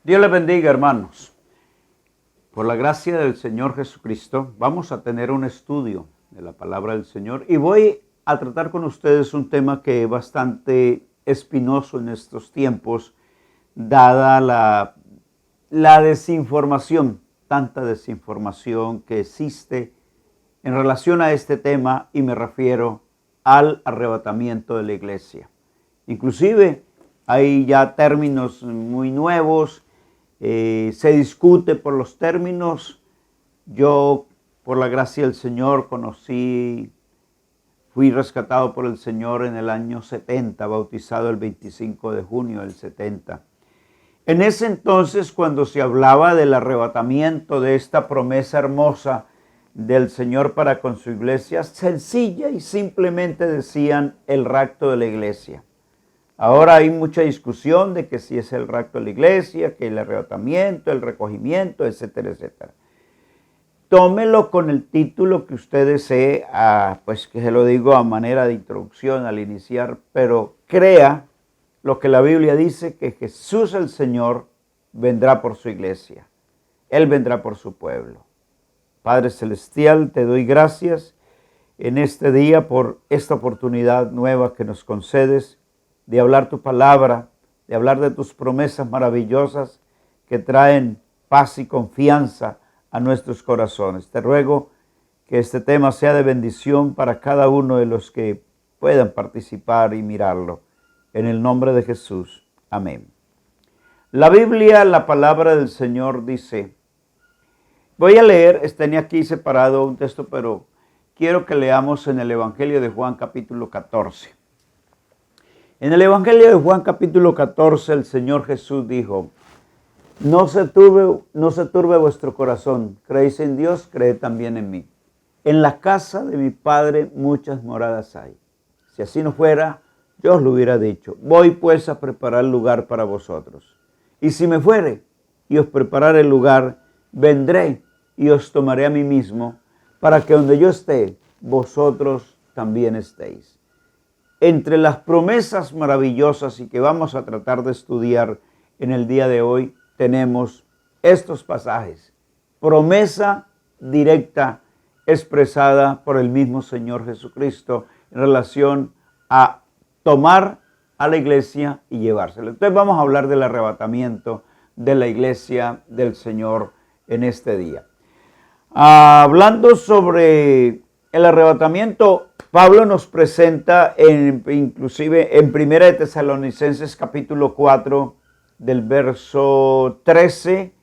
Dios les bendiga, hermanos. Por la gracia del Señor Jesucristo, vamos a tener un estudio de la palabra del Señor y voy a tratar con ustedes un tema que es bastante espinoso en estos tiempos, dada la desinformación, tanta desinformación que existe en relación a este tema, y me refiero al arrebatamiento de la iglesia. Inclusive hay ya términos muy nuevos. Se discute por los términos. Yo, por la gracia del Señor, fui rescatado por el Señor en el año 70, bautizado el 25 de junio del 70. En ese entonces, cuando se hablaba del arrebatamiento, de esta promesa hermosa del Señor para con su iglesia, sencilla y simplemente decían el rapto de la iglesia. Ahora hay mucha discusión de que si es el rapto de la iglesia, que el arrebatamiento, el recogimiento, etcétera, etcétera. Tómelo con el título que usted desee, pues que se lo digo a manera de introducción al iniciar, pero crea lo que la Biblia dice, que Jesús el Señor vendrá por su iglesia. Él vendrá por su pueblo. Padre Celestial, te doy gracias en este día por esta oportunidad nueva que nos concedes de hablar tu palabra, de hablar de tus promesas maravillosas que traen paz y confianza a nuestros corazones. Te ruego que este tema sea de bendición para cada uno de los que puedan participar y mirarlo. En el nombre de Jesús. Amén. La Biblia, la palabra del Señor dice, voy a leer, tenía aquí separado un texto, pero quiero que leamos en el Evangelio de Juan capítulo 14. En el Evangelio de Juan capítulo 14 el Señor Jesús dijo, no se turbe vuestro corazón, creéis en Dios, creed también en mí. En la casa de mi Padre muchas moradas hay. Si así no fuera, yo os lo hubiera dicho. Voy pues a preparar lugar para vosotros. Y si me fuere y os prepararé el lugar, vendré y os tomaré a mí mismo, para que donde yo esté, vosotros también estéis. Entre las promesas maravillosas y que vamos a tratar de estudiar en el día de hoy, tenemos estos pasajes. Promesa directa expresada por el mismo Señor Jesucristo en relación a tomar a la iglesia y llevársela. Entonces vamos a hablar del arrebatamiento de la iglesia del Señor en este día. Hablando sobre el arrebatamiento, Pablo nos presenta inclusive en 1 de Tesalonicenses capítulo 4 del verso 13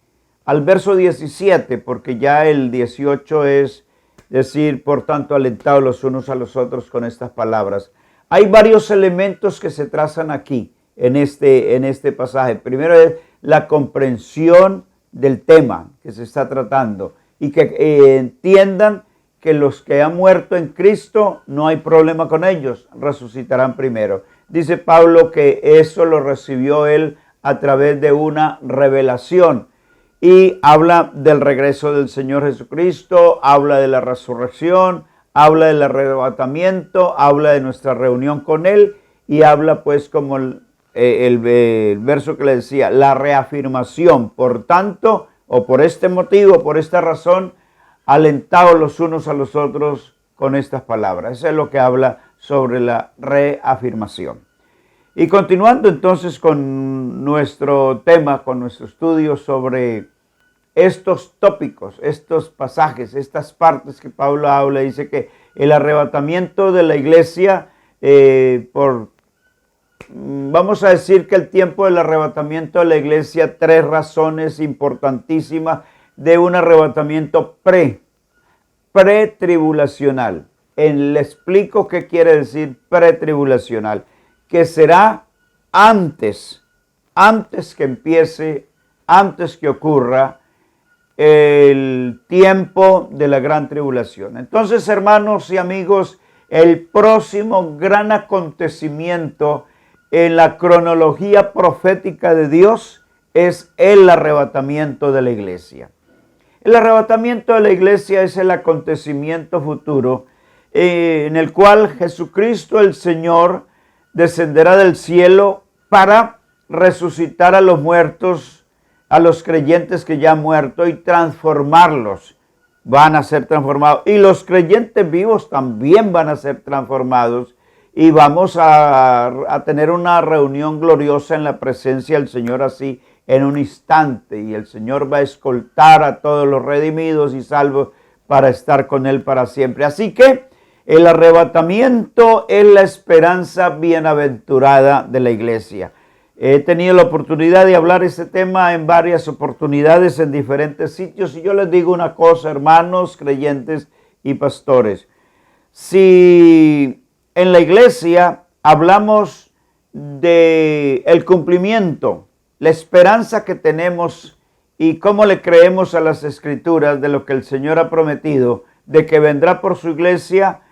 al verso 17, porque ya el 18 es decir, por tanto, alentados los unos a los otros con estas palabras. Hay varios elementos que se trazan aquí en este pasaje. Primero es la comprensión del tema que se está tratando y que entiendan que los que han muerto en Cristo no hay problema con ellos, resucitarán primero. Dice Pablo que eso lo recibió él a través de una revelación y habla del regreso del Señor Jesucristo, habla de la resurrección, habla del arrebatamiento, habla de nuestra reunión con Él y habla pues como el verso que le decía, la reafirmación. Por tanto, o por este motivo, por esta razón, alentados los unos a los otros con estas palabras. Eso es lo que habla sobre la reafirmación. Y continuando entonces con nuestro tema, con nuestro estudio sobre estos tópicos, estos pasajes, estas partes que Pablo habla, dice que el arrebatamiento de la iglesia, vamos a decir que el tiempo del arrebatamiento de la iglesia, tres razones importantísimas de un arrebatamiento pretribulacional. Le explico qué quiere decir pretribulacional, que será antes que empiece, antes que ocurra el tiempo de la gran tribulación. Entonces, hermanos y amigos, el próximo gran acontecimiento en la cronología profética de Dios es el arrebatamiento de la iglesia. El arrebatamiento de la iglesia es el acontecimiento futuro en el cual Jesucristo el Señor descenderá del cielo para resucitar a los muertos a los creyentes que ya han muerto y transformarlos. Van a ser transformados. Y los creyentes vivos también van a ser transformados. Y vamos a tener una reunión gloriosa en la presencia del Señor así en un instante. Y el Señor va a escoltar a todos los redimidos y salvos para estar con Él para siempre. Así que el arrebatamiento es la esperanza bienaventurada de la iglesia. He tenido la oportunidad de hablar este tema en varias oportunidades en diferentes sitios. Y yo les digo una cosa, hermanos, creyentes y pastores. Si en la iglesia hablamos de el cumplimiento, la esperanza que tenemos y cómo le creemos a las Escrituras de lo que el Señor ha prometido, de que vendrá por su iglesia,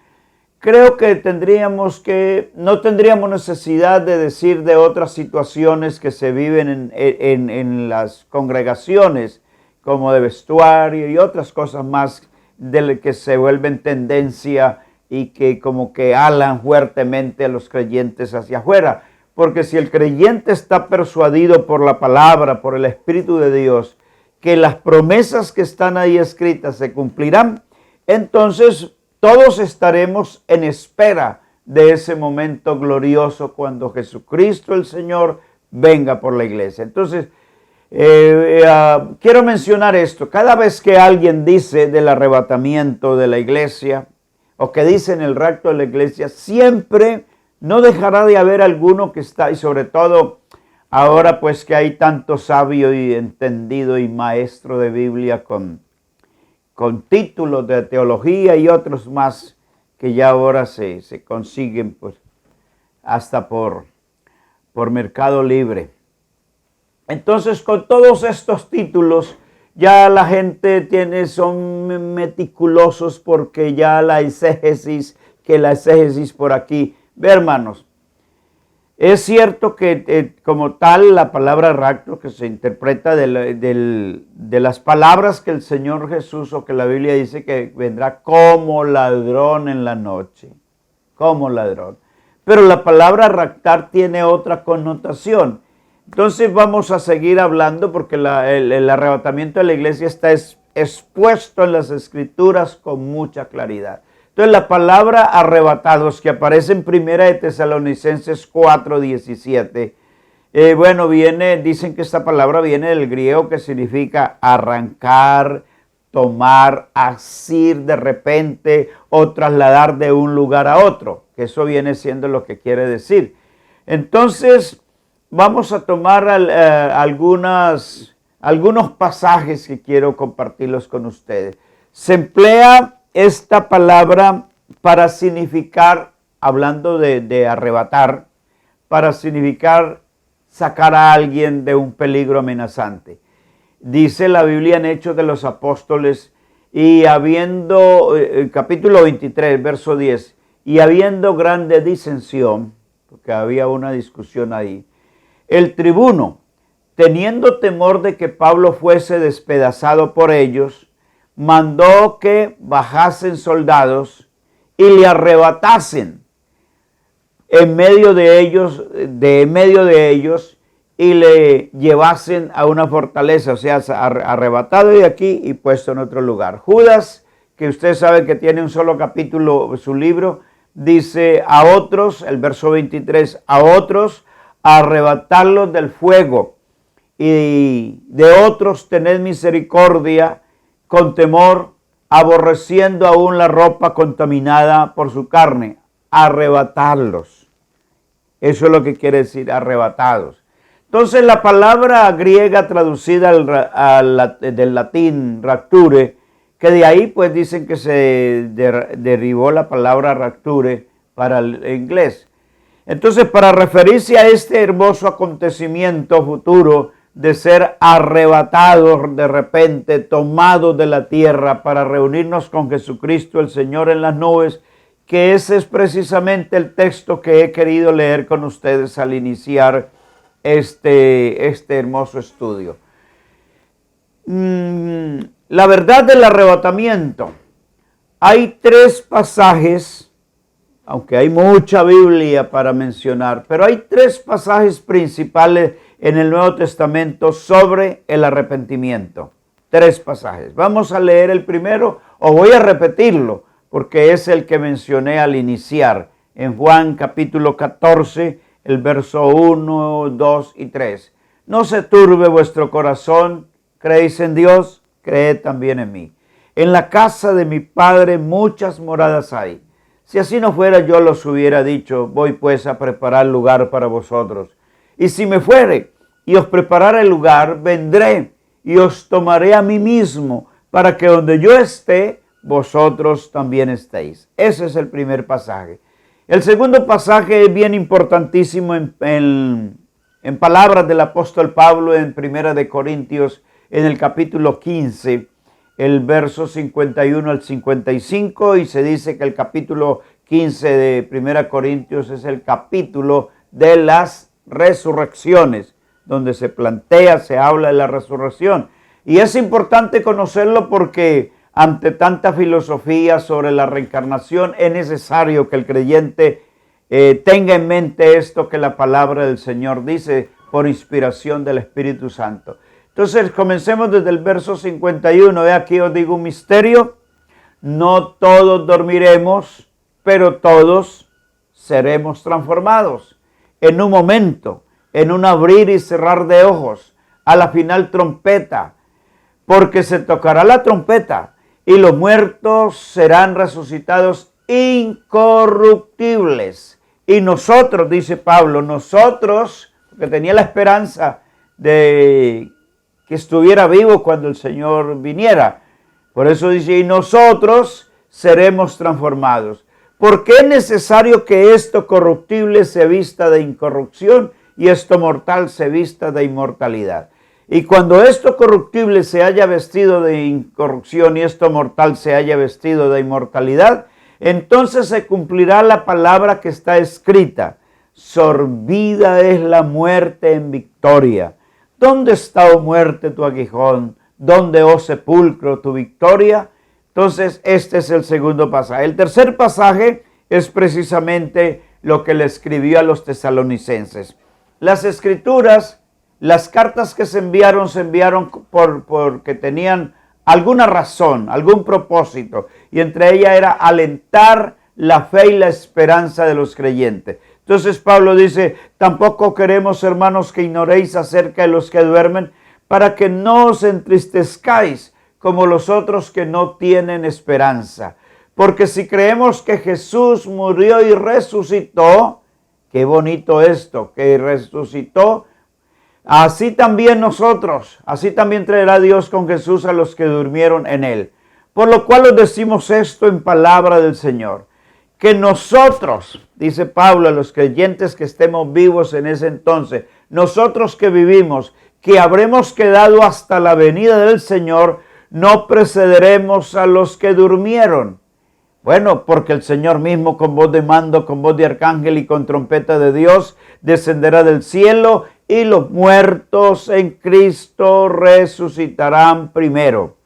creo que no tendríamos necesidad de decir de otras situaciones que se viven en las congregaciones, como de vestuario y otras cosas más de que se vuelven tendencia y que como que alan fuertemente a los creyentes hacia afuera. Porque si el creyente está persuadido por la palabra, por el Espíritu de Dios, que las promesas que están ahí escritas se cumplirán, entonces todos estaremos en espera de ese momento glorioso cuando Jesucristo el Señor venga por la iglesia. Entonces, quiero mencionar esto. Cada vez que alguien dice del arrebatamiento de la iglesia o que dice en el rapto de la iglesia, siempre no dejará de haber alguno que está, y sobre todo ahora pues que hay tanto sabio y entendido y maestro de Biblia con títulos de teología y otros más que ya ahora se consiguen pues hasta por Mercado Libre. Entonces, con todos estos títulos ya la gente son meticulosos porque ya la exégesis por aquí. Ve, hermanos, es cierto que como tal la palabra rapto que se interpreta de las palabras que el Señor Jesús o que la Biblia dice que vendrá como ladrón en la noche, como ladrón. Pero la palabra raptar tiene otra connotación. Entonces vamos a seguir hablando porque el arrebatamiento de la iglesia está expuesto en las Escrituras con mucha claridad. Entonces la palabra arrebatados que aparece en 1 de Tesalonicenses 4:17, dicen que esta palabra viene del griego que significa arrancar, tomar, asir de repente o trasladar de un lugar a otro, que eso viene siendo lo que quiere decir. Entonces vamos a tomar algunos pasajes que quiero compartirlos con ustedes. Se emplea esta palabra para significar, hablando de arrebatar, para significar sacar a alguien de un peligro amenazante. Dice la Biblia en Hechos de los Apóstoles, y habiendo, capítulo 23, verso 10, y habiendo grande disensión, porque había una discusión ahí, el tribuno, teniendo temor de que Pablo fuese despedazado por ellos, mandó que bajasen soldados y le arrebatasen en medio de ellos y le llevasen a una fortaleza, o sea, arrebatado de aquí y puesto en otro lugar. Judas, que usted sabe que tiene un solo capítulo su libro, dice a otros, el verso 23, a otros arrebatarlos del fuego y de otros tened misericordia con temor, aborreciendo aún la ropa contaminada por su carne, arrebatarlos. Eso es lo que quiere decir, arrebatados. Entonces la palabra griega traducida del latín rapture, que de ahí pues dicen que se derivó la palabra rapture para el inglés. Entonces para referirse a este hermoso acontecimiento futuro, de ser arrebatados de repente, tomados de la tierra para reunirnos con Jesucristo el Señor en las nubes, que ese es precisamente el texto que he querido leer con ustedes al iniciar este hermoso estudio. La verdad del arrebatamiento. Hay 3 pasajes, aunque hay mucha Biblia para mencionar, pero hay 3 pasajes principales en el Nuevo Testamento sobre el arrepentimiento. 3 pasajes. Vamos a leer el primero, o voy a repetirlo, porque es el que mencioné al iniciar, en Juan capítulo 14, el verso 1, 2 y 3. No se turbe vuestro corazón, creéis en Dios, creed también en mí. En la casa de mi Padre muchas moradas hay. Si así no fuera, yo los hubiera dicho, voy pues a preparar lugar para vosotros. Y si me fuere y os preparare el lugar, vendré y os tomaré a mí mismo, para que donde yo esté, vosotros también estéis. Ese es el primer pasaje. El segundo pasaje es bien importantísimo en palabras del apóstol Pablo en 1 de Corintios, en el capítulo 15, el verso 51 al 55, y se dice que el capítulo 15 de 1 Corintios es el capítulo de las resurrecciones, donde se plantea, se habla de la resurrección. Y es importante conocerlo porque ante tanta filosofía sobre la reencarnación es necesario que el creyente tenga en mente esto que la palabra del Señor dice por inspiración del Espíritu Santo. Entonces comencemos desde el verso 51. Aquí os digo un misterio: no todos dormiremos, pero todos seremos transformados en un momento, en un abrir y cerrar de ojos, a la final trompeta, porque se tocará la trompeta y los muertos serán resucitados incorruptibles. Y nosotros, dice Pablo, nosotros, que tenía la esperanza de que estuviera vivo cuando el Señor viniera, por eso dice, y nosotros seremos transformados. Porque es necesario que esto corruptible se vista de incorrupción y esto mortal se vista de inmortalidad. Y cuando esto corruptible se haya vestido de incorrupción y esto mortal se haya vestido de inmortalidad, entonces se cumplirá la palabra que está escrita: sorbida es la muerte en victoria. ¿Dónde está, oh muerte, tu aguijón? ¿Dónde, oh sepulcro, tu victoria? Entonces, este es el segundo pasaje. El tercer pasaje es precisamente lo que le escribió a los tesalonicenses. Las escrituras, las cartas que se enviaron porque tenían alguna razón, algún propósito, y entre ellas era alentar la fe y la esperanza de los creyentes. Entonces Pablo dice, tampoco queremos, hermanos, que ignoréis acerca de los que duermen, para que no os entristezcáis como los otros que no tienen esperanza. Porque si creemos que Jesús murió y resucitó, qué bonito esto, que resucitó, así también nosotros, así también traerá Dios con Jesús a los que durmieron en él. Por lo cual os decimos esto en palabra del Señor, que nosotros, dice Pablo, a los creyentes que estemos vivos en ese entonces, nosotros que vivimos, que habremos quedado hasta la venida del Señor, no precederemos a los que durmieron. Bueno, porque el Señor mismo con voz de mando, con voz de arcángel y con trompeta de Dios descenderá del cielo y los muertos en Cristo resucitarán primero.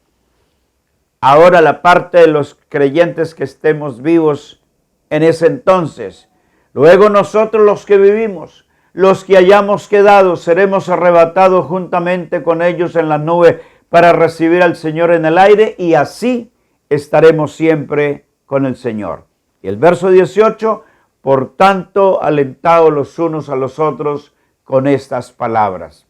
Ahora la parte de los creyentes que estemos vivos en ese entonces. Luego nosotros los que vivimos, los que hayamos quedado, seremos arrebatados juntamente con ellos en las nubes para recibir al Señor en el aire y así estaremos siempre con el Señor. Y el verso 18, por tanto, alentados los unos a los otros con estas palabras.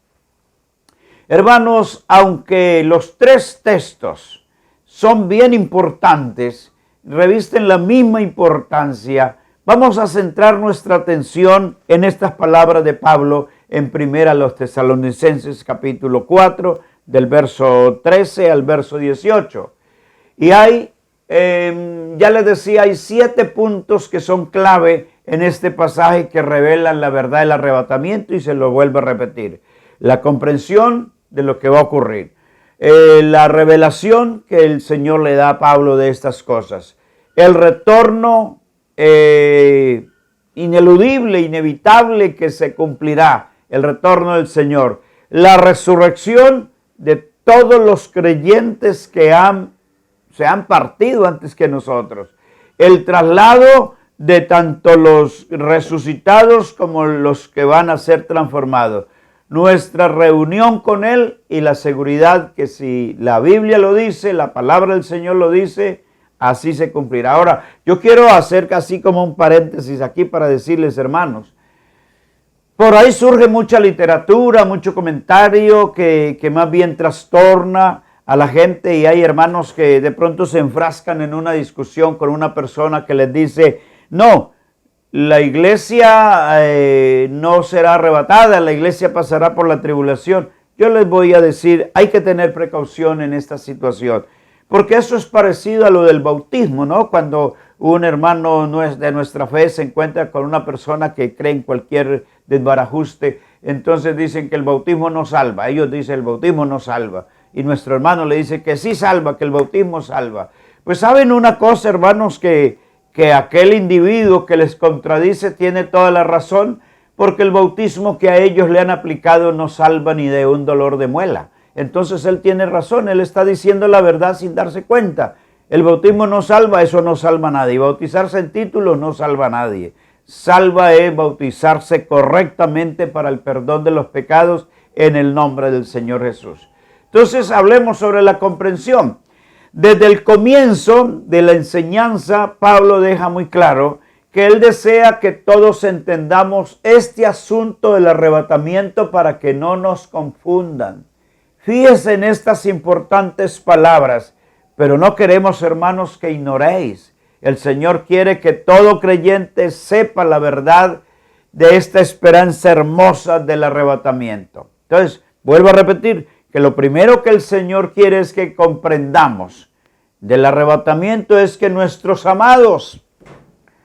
Hermanos, aunque los 3 textos son bien importantes, revisten la misma importancia, vamos a centrar nuestra atención en estas palabras de Pablo en 1 Tesalonicenses capítulo 4, del verso 13 al verso 18. Y hay, ya les decía, hay 7 puntos que son clave en este pasaje que revelan la verdad del arrebatamiento y se lo vuelvo a repetir. La comprensión de lo que va a ocurrir. La revelación que el Señor le da a Pablo de estas cosas. El retorno ineludible, inevitable que se cumplirá. El retorno del Señor. La resurrección de todos los creyentes que se han partido antes que nosotros. El traslado de tanto los resucitados como los que van a ser transformados. nuestra reunión con Él y la seguridad que si la Biblia lo dice, la palabra del Señor lo dice, así se cumplirá. Ahora, yo quiero hacer casi como un paréntesis aquí para decirles, hermanos, por ahí surge mucha literatura, mucho comentario que más bien trastorna a la gente, y hay hermanos que de pronto se enfrascan en una discusión con una persona que les dice, no, la iglesia no será arrebatada, la iglesia pasará por la tribulación. Yo les voy a decir, hay que tener precaución en esta situación, porque eso es parecido a lo del bautismo, ¿no? Cuando un hermano de nuestra fe se encuentra con una persona que cree en cualquier desbarajuste, entonces dicen que el bautismo no salva. Ellos dicen el bautismo no salva. Y nuestro hermano le dice que sí salva, que el bautismo salva. Pues saben una cosa, hermanos, que aquel individuo que les contradice tiene toda la razón, porque el bautismo que a ellos le han aplicado no salva ni de un dolor de muela. Entonces él tiene razón, él está diciendo la verdad sin darse cuenta. El bautismo no salva, eso no salva a nadie. Bautizarse en título no salva a nadie. Salva es bautizarse correctamente para el perdón de los pecados en el nombre del Señor Jesús. Entonces hablemos sobre la comprensión. Desde el comienzo de la enseñanza, Pablo deja muy claro que él desea que todos entendamos este asunto del arrebatamiento para que no nos confundan. Fíjense en estas importantes palabras, pero no queremos, hermanos, que ignoréis. El Señor quiere que todo creyente sepa la verdad de esta esperanza hermosa del arrebatamiento. Entonces, vuelvo a repetir que lo primero que el Señor quiere es que comprendamos del arrebatamiento es que nuestros amados,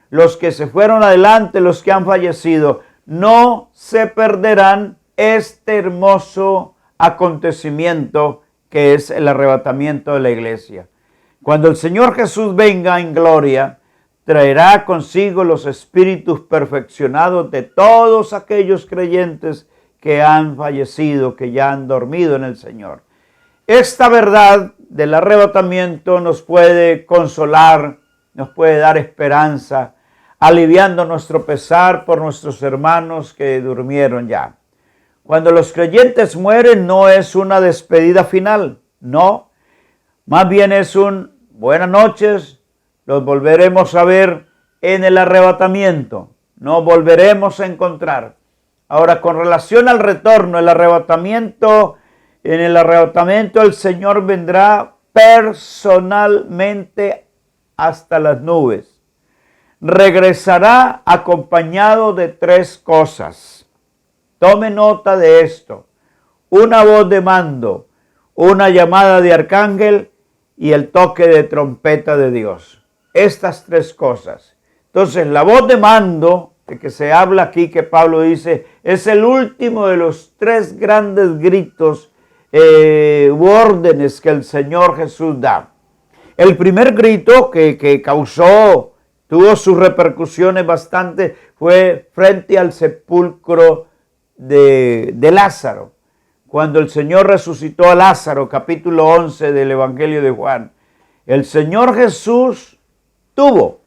los que se fueron adelante, los que han fallecido, no se perderán este hermoso acontecimiento que es el arrebatamiento de la iglesia. Cuando el Señor Jesús venga en gloria, traerá consigo los espíritus perfeccionados de todos aquellos creyentes que han fallecido, que ya han dormido en el Señor. Esta verdad del arrebatamiento nos puede consolar, nos puede dar esperanza, aliviando nuestro pesar por nuestros hermanos que durmieron ya. Cuando los creyentes mueren no es una despedida final, no. Más bien es un buenas noches, los volveremos a ver en el arrebatamiento, nos volveremos a encontrar. Ahora, con relación al retorno, en el arrebatamiento el Señor vendrá personalmente hasta las nubes. Regresará acompañado de tres cosas. Tome nota de esto: una voz de mando, una llamada de arcángel y el toque de trompeta de Dios. Estas tres cosas. Entonces, la voz de mando, de que se habla aquí, que Pablo dice, es el último de los tres grandes gritos u órdenes que el Señor Jesús da. El primer grito que tuvo sus repercusiones bastante, fue frente al sepulcro de Lázaro. Cuando el Señor resucitó a Lázaro, capítulo 11 del Evangelio de Juan, el Señor Jesús tuvo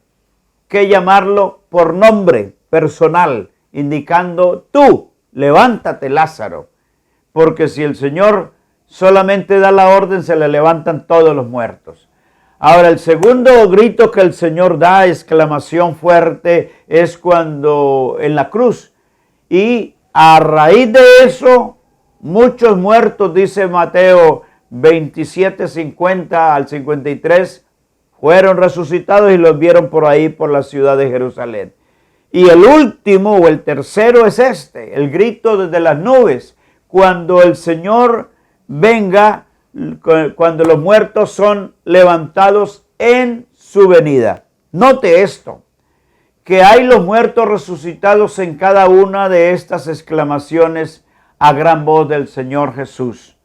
que llamarlo por nombre personal, indicando: tú, levántate, Lázaro. Porque si el Señor solamente da la orden, se le levantan todos los muertos. Ahora, el segundo grito que el Señor da, exclamación fuerte, es cuando en la cruz. Y a raíz de eso, muchos muertos, dice Mateo 27, 50 al 53, fueron resucitados y los vieron por ahí, por la ciudad de Jerusalén. Y el último o el tercero es el grito desde las nubes, cuando el Señor venga, cuando los muertos son levantados en su venida. Note esto, que hay los muertos resucitados en cada una de estas exclamaciones a gran voz del Señor Jesús.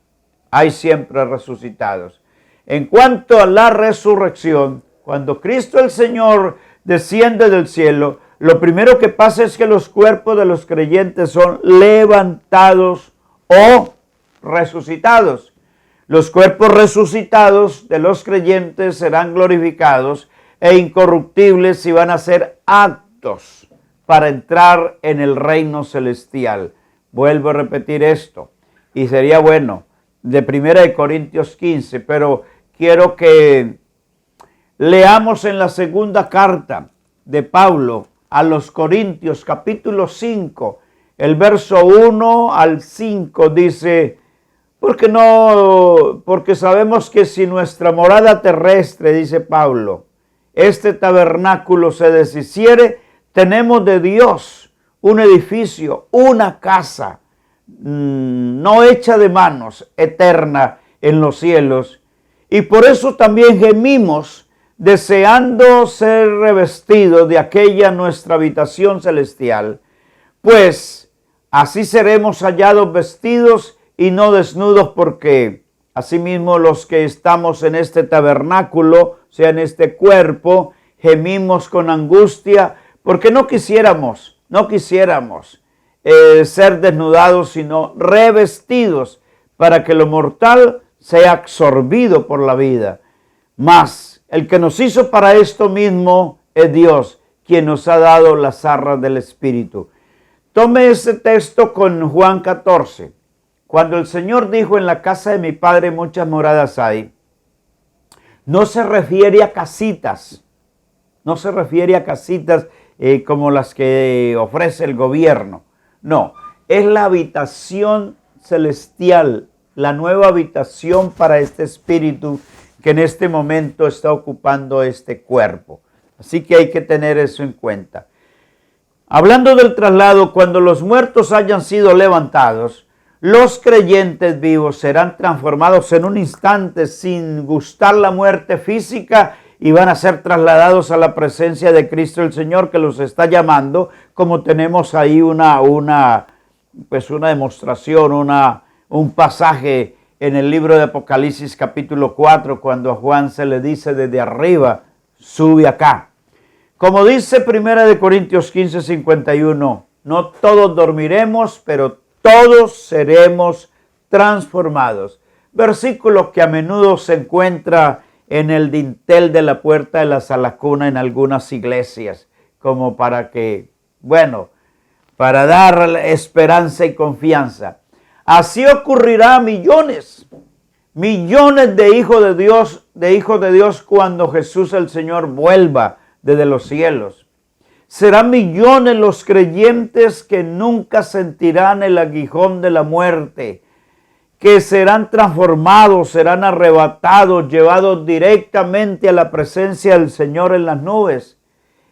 Hay siempre resucitados. En cuanto a la resurrección, cuando Cristo el Señor desciende del cielo, lo primero que pasa es que los cuerpos de los creyentes son levantados o resucitados. Los cuerpos resucitados de los creyentes serán glorificados e incorruptibles y van a ser aptos para entrar en el reino celestial. vuelvo a repetir esto, y sería bueno, de 1 Corintios 15, pero quiero que leamos en la segunda carta de Pablo a los Corintios, capítulo 5, el verso 1 al 5, dice: porque sabemos que si nuestra morada terrestre, dice Pablo, este tabernáculo se deshiciere, tenemos de Dios un edificio, una casa, no hecha de manos, eterna en los cielos. Y por eso también gemimos, deseando ser revestidos de aquella nuestra habitación celestial, pues así seremos hallados vestidos y no desnudos, porque asimismo los que estamos en este tabernáculo, o sea, en este cuerpo, gemimos con angustia, porque no quisiéramos ser desnudados, sino revestidos, para que lo mortal sea absorbido por la vida. Mas el que nos hizo para esto mismo es Dios, quien nos ha dado las arras del Espíritu. Tome ese texto con Juan 14. Cuando el Señor dijo: en la casa de mi Padre muchas moradas hay, no se refiere a casitas, como las que ofrece el gobierno. No, es la habitación celestial, la nueva habitación para este espíritu que en este momento está ocupando este cuerpo. Así que hay que tener eso en cuenta. Hablando del traslado, cuando los muertos hayan sido levantados, los creyentes vivos serán transformados en un instante sin gustar la muerte física y van a ser trasladados a la presencia de Cristo el Señor, que los está llamando, como tenemos ahí una demostración, un pasaje en el libro de Apocalipsis capítulo 4, cuando a Juan se le dice desde arriba: sube acá. Como dice 1 Corintios 15, 51, no todos dormiremos, pero todos seremos transformados. Versículo que a menudo se encuentra en el dintel de la puerta de la salacuna en algunas iglesias, como para dar esperanza y confianza. Así ocurrirá a millones de hijos de Dios cuando Jesús el Señor vuelva desde los cielos. Serán millones los creyentes que nunca sentirán el aguijón de la muerte, que serán transformados, serán arrebatados, llevados directamente a la presencia del Señor en las nubes.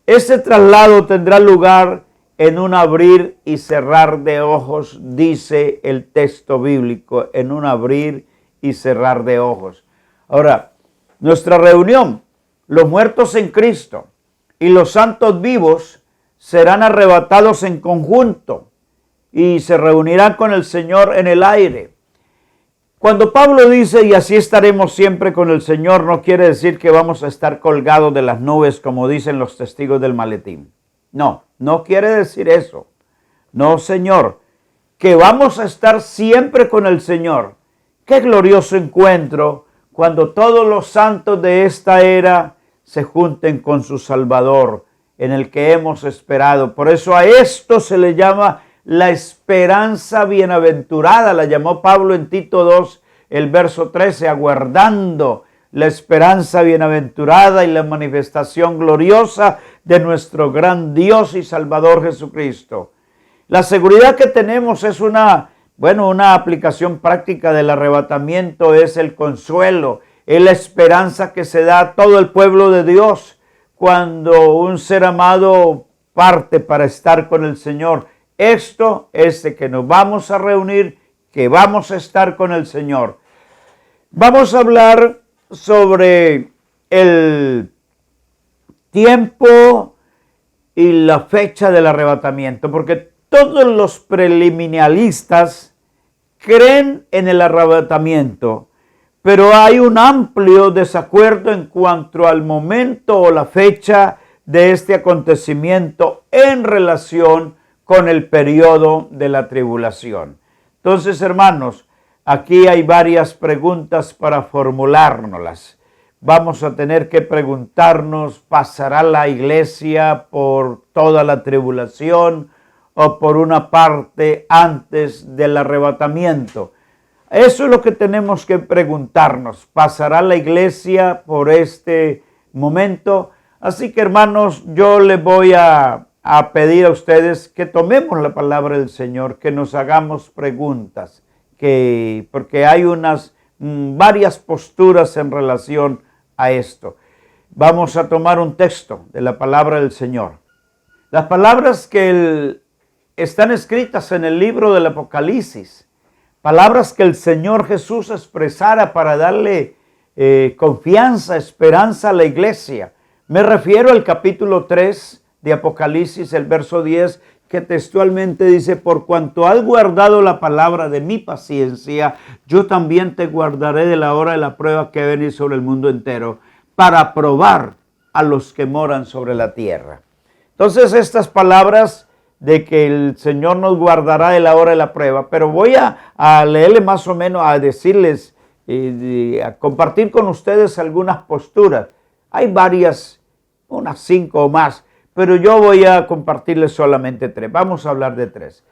Ese traslado tendrá lugar en un abrir y cerrar de ojos, dice el texto bíblico, en un abrir y cerrar de ojos. Ahora, nuestra reunión, los muertos en Cristo y los santos vivos serán arrebatados en conjunto y se reunirán con el Señor en el aire. Cuando Pablo dice: y así estaremos siempre con el Señor, no quiere decir que vamos a estar colgados de las nubes, como dicen los testigos del maletín. No quiere decir eso. No, Señor, que vamos a estar siempre con el Señor. Qué glorioso encuentro cuando todos los santos de esta era se junten con su Salvador, en el que hemos esperado. Por eso a esto se le llama la esperanza bienaventurada. La llamó Pablo en Tito 2, el verso 13, aguardando la esperanza bienaventurada y la manifestación gloriosa de nuestro gran Dios y Salvador Jesucristo. La seguridad que tenemos es una aplicación práctica del arrebatamiento, es el consuelo, es la esperanza que se da a todo el pueblo de Dios cuando un ser amado parte para estar con el Señor. Esto es de que nos vamos a reunir, que vamos a estar con el Señor. Vamos a hablar sobre el tiempo y la fecha del arrebatamiento, porque todos los preliminaristas creen en el arrebatamiento, pero hay un amplio desacuerdo en cuanto al momento o la fecha de este acontecimiento en relación con el periodo de la tribulación. Entonces, hermanos, aquí hay varias preguntas para formulárnoslas. Vamos a tener que preguntarnos: ¿pasará la iglesia por toda la tribulación o por una parte antes del arrebatamiento? Eso es lo que tenemos que preguntarnos. ¿Pasará la iglesia por este momento? Así que, hermanos, yo les voy a pedir a ustedes que tomemos la palabra del Señor, que nos hagamos preguntas, porque hay varias posturas en relación a esto. Vamos a tomar un texto de la palabra del Señor. Las palabras que están escritas en el libro del Apocalipsis, palabras que el Señor Jesús expresara para darle confianza, esperanza a la iglesia. Me refiero al capítulo 3 de Apocalipsis, el verso 10, que textualmente dice: por cuanto has guardado la palabra de mi paciencia, yo también te guardaré de la hora de la prueba que ha venido sobre el mundo entero, para probar a los que moran sobre la tierra. Entonces, estas palabras de que el Señor nos guardará de la hora de la prueba, pero voy a leerle más o menos, a decirles, a compartir con ustedes algunas posturas. Hay varias, unas 5 o más, pero yo voy a compartirles solamente 3. Vamos a hablar de 3.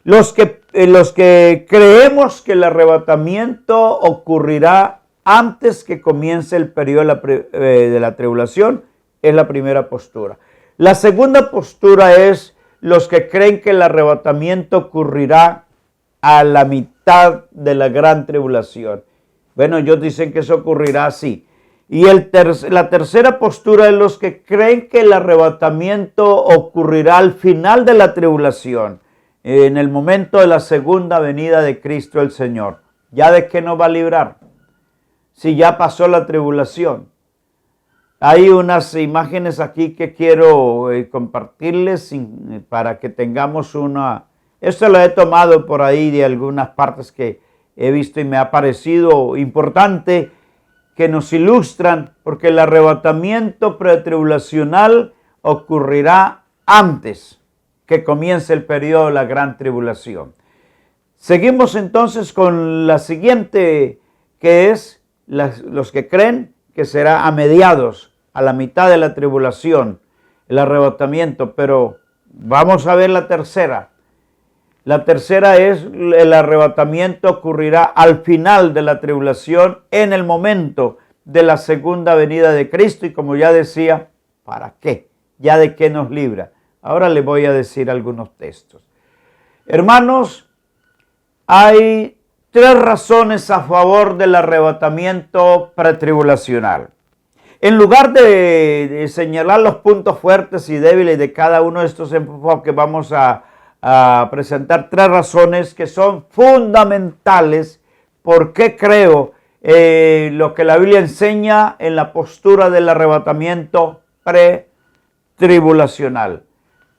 Los que creemos que el arrebatamiento ocurrirá antes que comience el periodo de la tribulación, es la primera postura. La segunda postura es los que creen que el arrebatamiento ocurrirá a la mitad de la gran tribulación. Bueno, ellos dicen que eso ocurrirá así. Y la tercera postura es los que creen que el arrebatamiento ocurrirá al final de la tribulación, en el momento de la segunda venida de Cristo el Señor. ¿Ya de qué nos va a librar? Si ya pasó la tribulación. Hay unas imágenes aquí que quiero compartirles para que tengamos una... Esto lo he tomado por ahí de algunas partes que he visto y me ha parecido importante, que nos ilustran, porque el arrebatamiento pretribulacional ocurrirá antes que comience el periodo de la gran tribulación. Seguimos entonces con la siguiente, que es los que creen que será a mediados, a la mitad de la tribulación, el arrebatamiento. Pero vamos a ver la tercera. La tercera es: el arrebatamiento ocurrirá al final de la tribulación, en el momento de la segunda venida de Cristo. Y como ya decía, ¿para qué? ¿Ya de qué nos libra? Ahora les voy a decir algunos textos. Hermanos, hay 3 razones a favor del arrebatamiento pretribulacional. En lugar de señalar los puntos fuertes y débiles de cada uno de estos enfoques, vamos a presentar 3 razones que son fundamentales por qué creo lo que la Biblia enseña en la postura del arrebatamiento pretribulacional.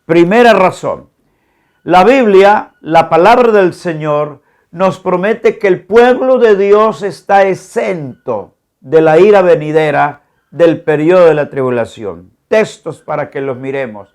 Primera razón: la Biblia, la palabra del Señor, nos promete que el pueblo de Dios está exento de la ira venidera del periodo de la tribulación. Textos para que los miremos.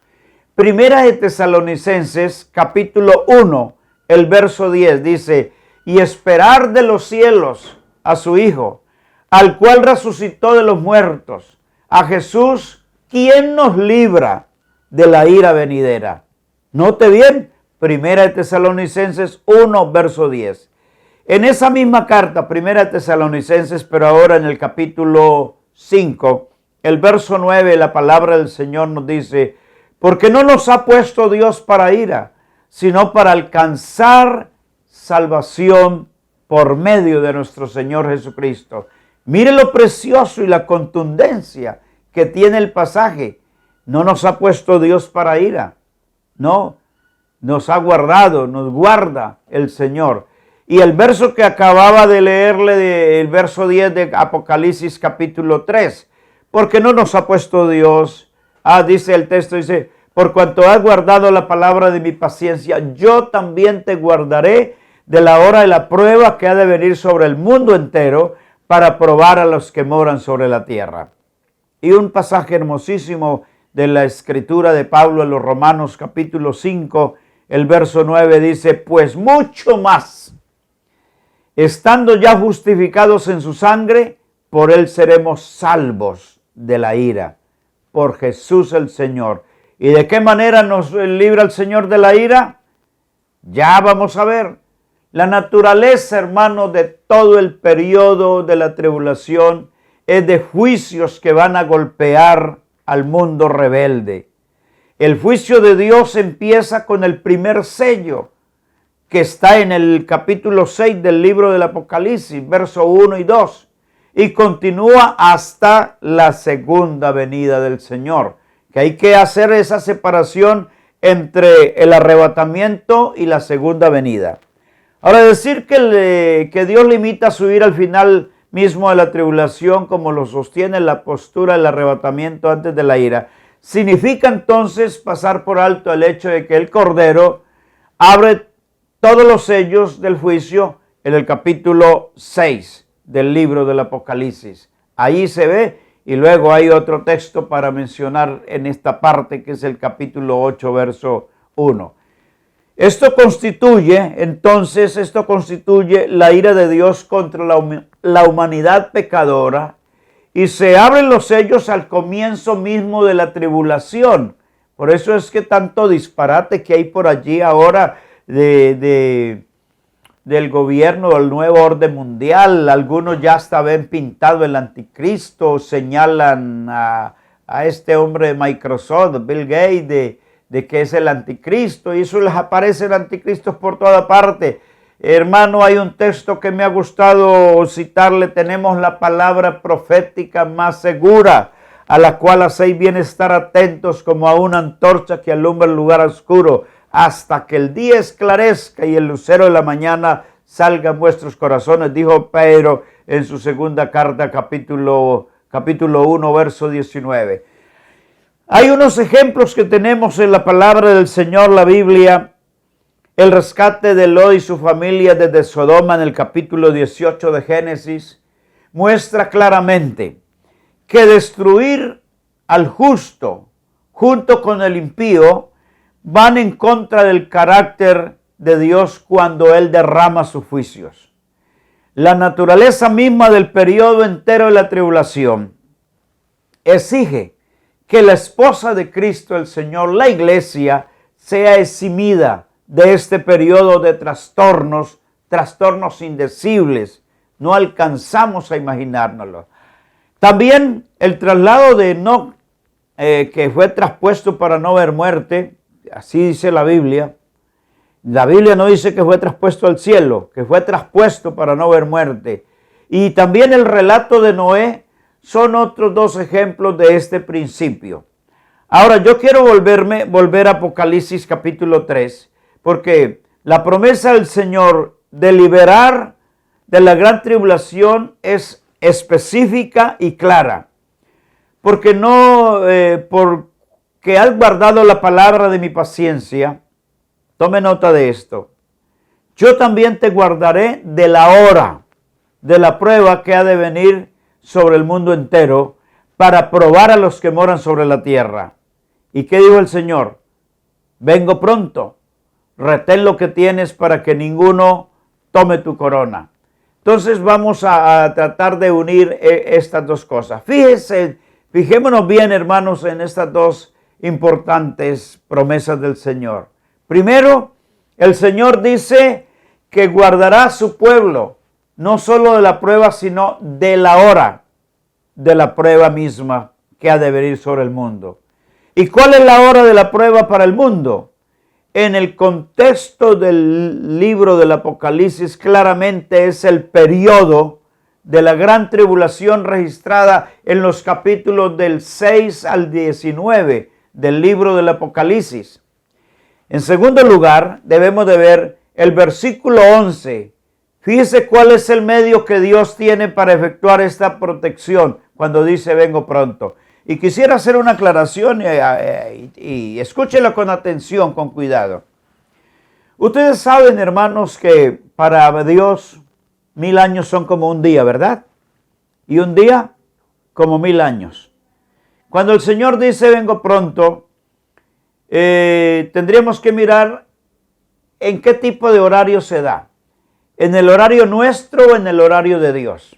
Primera de Tesalonicenses, capítulo 1, el verso 10, dice: y esperar de los cielos a su Hijo, al cual resucitó de los muertos, a Jesús, quien nos libra de la ira venidera. Note bien, Primera de Tesalonicenses 1, verso 10. En esa misma carta, Primera de Tesalonicenses, pero ahora en el capítulo 5, el verso 9, la palabra del Señor nos dice: porque no nos ha puesto Dios para ira, sino para alcanzar salvación por medio de nuestro Señor Jesucristo. Mire lo precioso y la contundencia que tiene el pasaje. No nos ha puesto Dios para ira. No, nos ha guardado, nos guarda el Señor. Y el verso que acababa de leerle, el verso 10 de Apocalipsis capítulo 3. Porque no nos ha puesto Dios. Dice el texto, dice: por cuanto has guardado la palabra de mi paciencia, yo también te guardaré de la hora de la prueba que ha de venir sobre el mundo entero, para probar a los que moran sobre la tierra. Y un pasaje hermosísimo de la escritura de Pablo en los Romanos capítulo 5, el verso 9 dice: pues mucho más, estando ya justificados en su sangre, por él seremos salvos de la ira, por Jesús el Señor. ¿Y de qué manera nos libra el Señor de la ira? Ya vamos a ver. La naturaleza, hermano, de todo el periodo de la tribulación es de juicios que van a golpear al mundo rebelde. El juicio de Dios empieza con el primer sello, que está en el capítulo 6 del libro del Apocalipsis, versos 1 y 2, y continúa hasta la segunda venida del Señor, que hay que hacer esa separación entre el arrebatamiento y la segunda venida. Ahora, decir que Dios limita su ira al final mismo de la tribulación, como lo sostiene la postura del arrebatamiento antes de la ira, significa entonces pasar por alto el hecho de que el Cordero abre todos los sellos del juicio en el capítulo 6 del libro del Apocalipsis. Ahí se ve, y luego hay otro texto para mencionar en esta parte, que es el capítulo 8, verso 1. Esto constituye la ira de Dios contra la humanidad pecadora, y se abren los sellos al comienzo mismo de la tribulación. Por eso es que tanto disparate que hay por allí ahora del gobierno del nuevo orden mundial. Algunos ya hasta ven pintado el anticristo, señalan a este hombre de Microsoft, Bill Gates, de que es el anticristo, y eso les aparecen anticristos por toda parte. Hermano, hay un texto que me ha gustado citarle: tenemos la palabra profética más segura, a la cual hacéis bien estar atentos como a una antorcha que alumbra el lugar oscuro, hasta que el día esclarezca y el lucero de la mañana salga en vuestros corazones, dijo Pedro en su segunda carta, capítulo 1, verso 19. Hay unos ejemplos que tenemos en la palabra del Señor, la Biblia. El rescate de Lot y su familia desde Sodoma en el capítulo 18 de Génesis muestra claramente que destruir al justo junto con el impío van en contra del carácter de Dios cuando Él derrama sus juicios. La naturaleza misma del periodo entero de la tribulación exige que la esposa de Cristo, el Señor, la iglesia, sea eximida de este periodo de trastornos indecibles. No alcanzamos a imaginárnoslo. También el traslado de Enoc, que fue traspuesto para no ver muerte, así dice la Biblia. La Biblia no dice que fue traspuesto al cielo, que fue traspuesto para no ver muerte. Y también el relato de Noé son otros dos ejemplos de este principio. Ahora yo quiero volver a Apocalipsis capítulo 3, porque la promesa del Señor de liberar de la gran tribulación es específica y clara. Porque porque has guardado la palabra de mi paciencia. Tome nota de esto. Yo también te guardaré de la hora de la prueba que ha de venir sobre el mundo entero, para probar a los que moran sobre la tierra. ¿Y qué dijo el Señor? Vengo pronto, retén lo que tienes para que ninguno tome tu corona. Entonces vamos a tratar de unir estas dos cosas. Fijémonos bien, hermanos, en estas dos importantes promesas del Señor. Primero, el Señor dice que guardará a su pueblo, no solo de la prueba, sino de la hora de la prueba misma que ha de venir sobre el mundo. ¿Y cuál es la hora de la prueba para el mundo? En el contexto del libro del Apocalipsis, claramente es el periodo de la gran tribulación registrada en los capítulos del 6 al 19 del libro del Apocalipsis. En segundo lugar, debemos de ver el versículo 11. Fíjese cuál es el medio que Dios tiene para efectuar esta protección cuando dice vengo pronto. Y quisiera hacer una aclaración y escúchelo con atención, con cuidado. Ustedes saben, hermanos, que para Dios 1000 años son como un día, ¿verdad? Y un día como 1000 años. Cuando el Señor dice vengo pronto, tendríamos que mirar en qué tipo de horario se da. ¿En el horario nuestro o en el horario de Dios?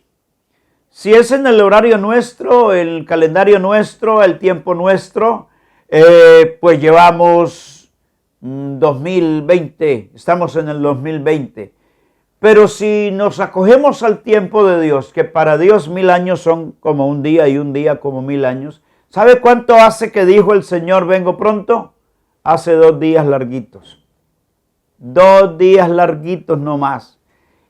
Si es en el horario nuestro, el calendario nuestro, el tiempo nuestro, pues llevamos 2020, estamos en el 2020. Pero si nos acogemos al tiempo de Dios, que para Dios 1000 años son como un día y un día como 1000 años, ¿sabe cuánto hace que dijo el Señor, vengo pronto? Hace 2 días larguitos. 2 días larguitos no más.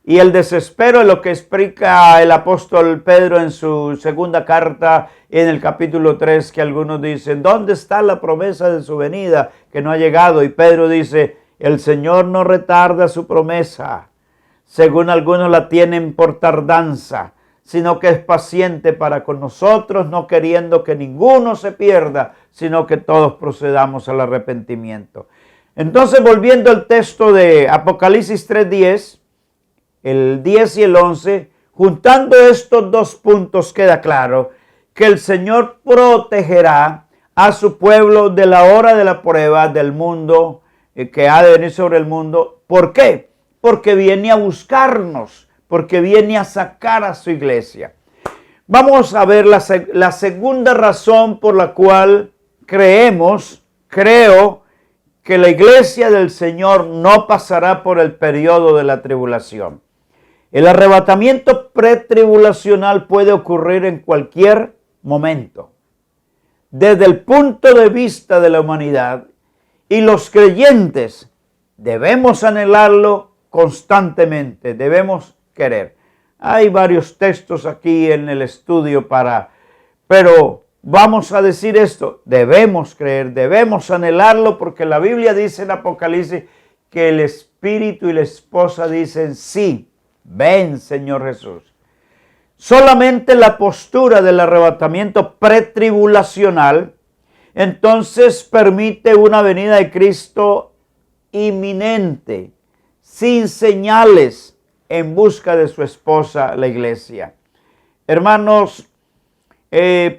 Y el desespero es lo que explica el apóstol Pedro en su segunda carta, en el capítulo 3, que algunos dicen, ¿dónde está la promesa de su venida que no ha llegado? Y Pedro dice, el Señor no retarda su promesa, según algunos la tienen por tardanza, sino que es paciente para con nosotros, no queriendo que ninguno se pierda, sino que todos procedamos al arrepentimiento. Entonces, volviendo al texto de Apocalipsis 3:10, el 10 y el 11, juntando estos 2 puntos, queda claro que el Señor protegerá a su pueblo de la hora de la prueba del mundo que ha de venir sobre el mundo. ¿Por qué? Porque viene a buscarnos, porque viene a sacar a su iglesia. Vamos a ver la segunda razón por la cual creo que la iglesia del Señor no pasará por el periodo de la tribulación. El arrebatamiento pretribulacional puede ocurrir en cualquier momento. Desde el punto de vista de la humanidad, y los creyentes debemos anhelarlo constantemente, debemos querer. Hay varios textos aquí en el estudio pero vamos a decir esto, debemos creer, debemos anhelarlo, porque la Biblia dice en Apocalipsis que el Espíritu y la esposa dicen, sí, ven Señor Jesús. Solamente la postura del arrebatamiento pretribulacional entonces permite una venida de Cristo inminente, sin señales, en busca de su esposa, la iglesia. Hermanos,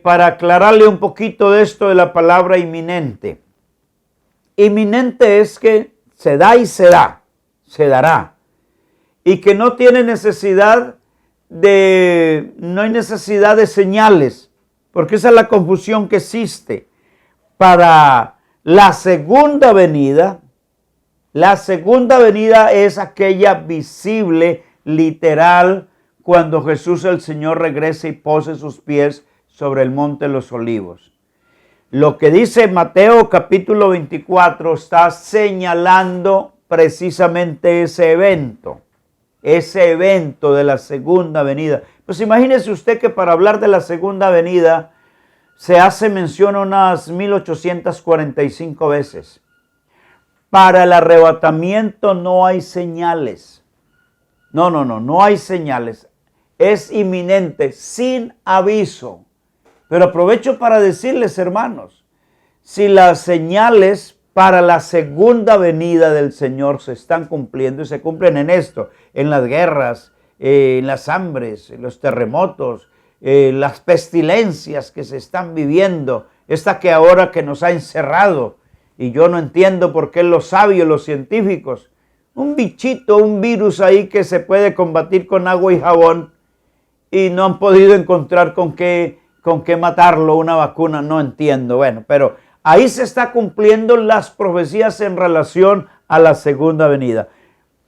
para aclararle un poquito de esto de la palabra inminente. Inminente es que se da y se dará. Y que no hay necesidad de señales, porque esa es la confusión que existe. Para la segunda venida es aquella visible, literal, cuando Jesús el Señor regrese y pose sus pies sobre el monte de los olivos. Lo que dice Mateo capítulo 24 está señalando precisamente ese evento de la segunda venida. Pues imagínese usted que para hablar de la segunda venida se hace mención unas 1845 veces. Para el arrebatamiento no hay señales. No hay señales. Es inminente, sin aviso. Pero aprovecho para decirles, hermanos, si las señales para la segunda venida del Señor se están cumpliendo y se cumplen en esto, en las guerras, en las hambres, en los terremotos, las pestilencias que se están viviendo, esta que ahora que nos ha encerrado, y yo no entiendo por qué los sabios, los científicos, un bichito, un virus ahí que se puede combatir con agua y jabón, y no han podido encontrar con qué matarlo, una vacuna, no entiendo. Bueno, pero ahí se está cumpliendo las profecías en relación a la segunda venida.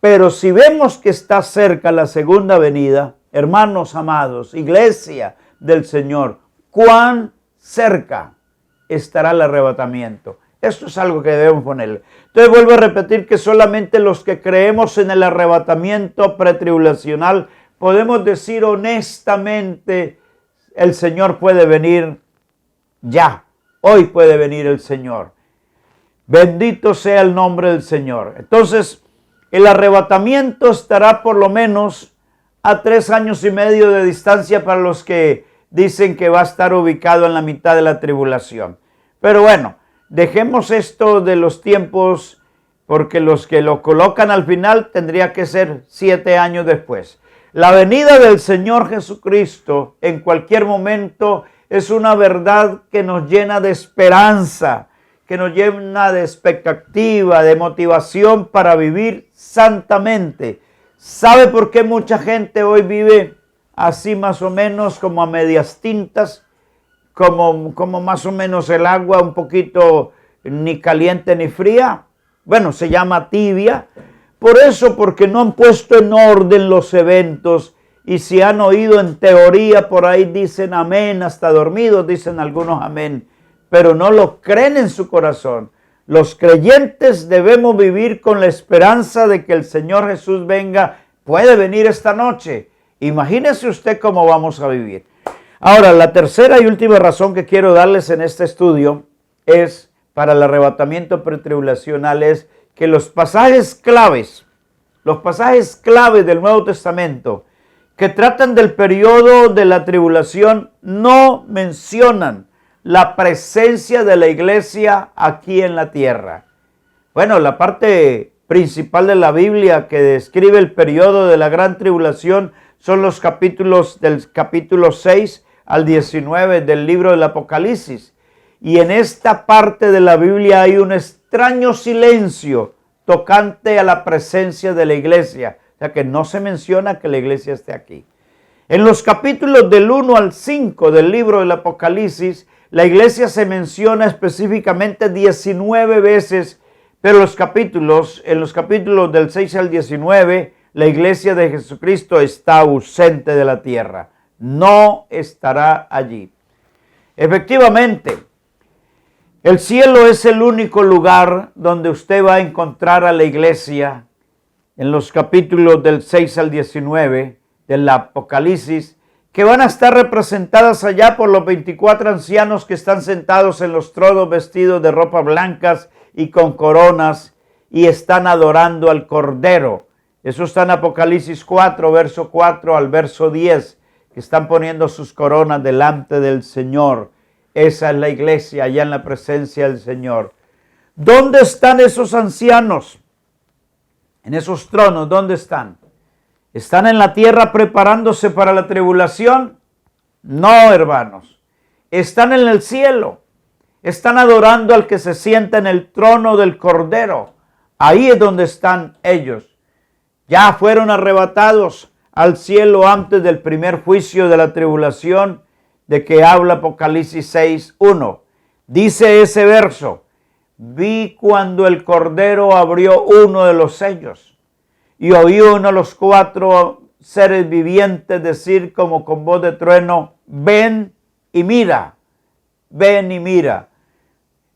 Pero si vemos que está cerca la segunda venida, hermanos amados, iglesia del Señor, ¿cuán cerca estará el arrebatamiento? Esto es algo que debemos ponerle. Entonces vuelvo a repetir que solamente los que creemos en el arrebatamiento pretribulacional podemos decir honestamente, el Señor puede venir ya. Hoy puede venir el Señor. Bendito sea el nombre del Señor. Entonces, el arrebatamiento estará por lo menos a 3 años y medio de distancia para los que dicen que va a estar ubicado en la mitad de la tribulación. Pero bueno, dejemos esto de los tiempos, porque los que lo colocan al final tendría que ser 7 años después. La venida del Señor Jesucristo en cualquier momento es una verdad que nos llena de esperanza, que nos llena de expectativa, de motivación para vivir santamente. ¿Sabe por qué mucha gente hoy vive así más o menos como a medias tintas? Como más o menos el agua un poquito ni caliente ni fría. Bueno, se llama tibia. Por eso, porque no han puesto en orden los eventos y si han oído en teoría, por ahí dicen amén, hasta dormidos dicen algunos amén, pero no lo creen en su corazón. Los creyentes debemos vivir con la esperanza de que el Señor Jesús venga, puede venir esta noche. Imagínese usted cómo vamos a vivir. Ahora, la tercera y última razón que quiero darles en este estudio es para el arrebatamiento pretribulacional es que los pasajes claves del Nuevo Testamento que tratan del periodo de la tribulación no mencionan la presencia de la iglesia aquí en la tierra. Bueno, la parte principal de la Biblia que describe el periodo de la gran tribulación son los capítulos del capítulo 6 al 19 del libro del Apocalipsis. Y en esta parte de la Biblia hay un extraño silencio tocante a la presencia de la iglesia. O sea que no se menciona que la iglesia esté aquí. En los capítulos del 1 al 5 del libro del Apocalipsis, la iglesia se menciona específicamente 19 veces, pero en los capítulos del 6 al 19, la iglesia de Jesucristo está ausente de la tierra. No estará allí. Efectivamente, el cielo es el único lugar donde usted va a encontrar a la iglesia en los capítulos del 6 al 19 del Apocalipsis, que van a estar representadas allá por los 24 ancianos que están sentados en los tronos vestidos de ropas blancas y con coronas y están adorando al Cordero. Eso está en Apocalipsis 4, verso 4 al verso 10, que están poniendo sus coronas delante del Señor. Esa es la iglesia allá en la presencia del Señor. ¿Dónde están esos ancianos? En esos tronos, ¿dónde están? ¿Están en la tierra preparándose para la tribulación? No, hermanos. Están en el cielo. Están adorando al que se sienta en el trono del Cordero. Ahí es donde están ellos. Ya fueron arrebatados al cielo antes del primer juicio de la tribulación de que habla Apocalipsis 6:1. Dice ese verso: vi cuando el Cordero abrió uno de los sellos y oí uno de los 4 seres vivientes decir como con voz de trueno: ven y mira, ven y mira.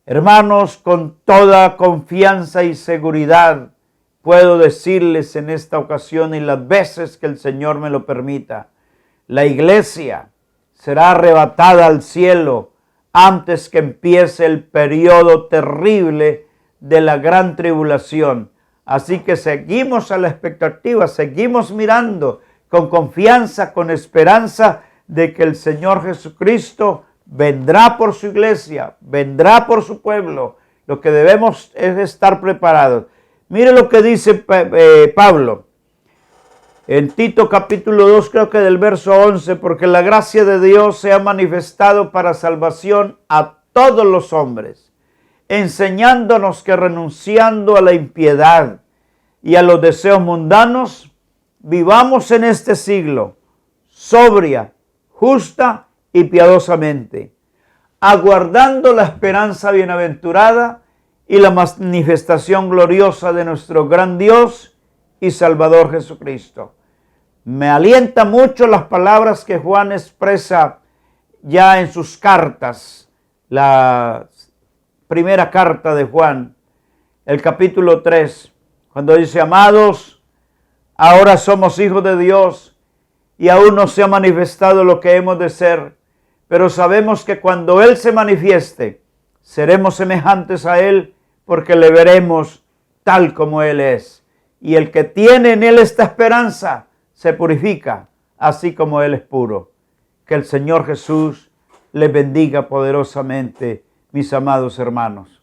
Hermanos, con toda confianza y seguridad puedo decirles en esta ocasión y las veces que el Señor me lo permita, la iglesia será arrebatada al cielo antes que empiece el periodo terrible de la gran tribulación. Así que seguimos a la expectativa, seguimos mirando con confianza, con esperanza de que el Señor Jesucristo vendrá por su iglesia, vendrá por su pueblo. Lo que debemos es estar preparados. Mire lo que dice Pablo en Tito capítulo 2, creo que del verso 11, porque la gracia de Dios se ha manifestado para salvación a todos los hombres, enseñándonos que renunciando a la impiedad y a los deseos mundanos, vivamos en este siglo sobria, justa y piadosamente, aguardando la esperanza bienaventurada y la manifestación gloriosa de nuestro gran Dios y Salvador Jesucristo. Me alienta mucho las palabras que Juan expresa ya en sus cartas, la primera carta de Juan, el capítulo 3, cuando dice: amados, ahora somos hijos de Dios y aún no se ha manifestado lo que hemos de ser, pero sabemos que cuando Él se manifieste, seremos semejantes a Él, porque le veremos tal como Él es. Y el que tiene en Él esta esperanza se purifica, así como Él es puro. Que el Señor Jesús les bendiga poderosamente, mis amados hermanos.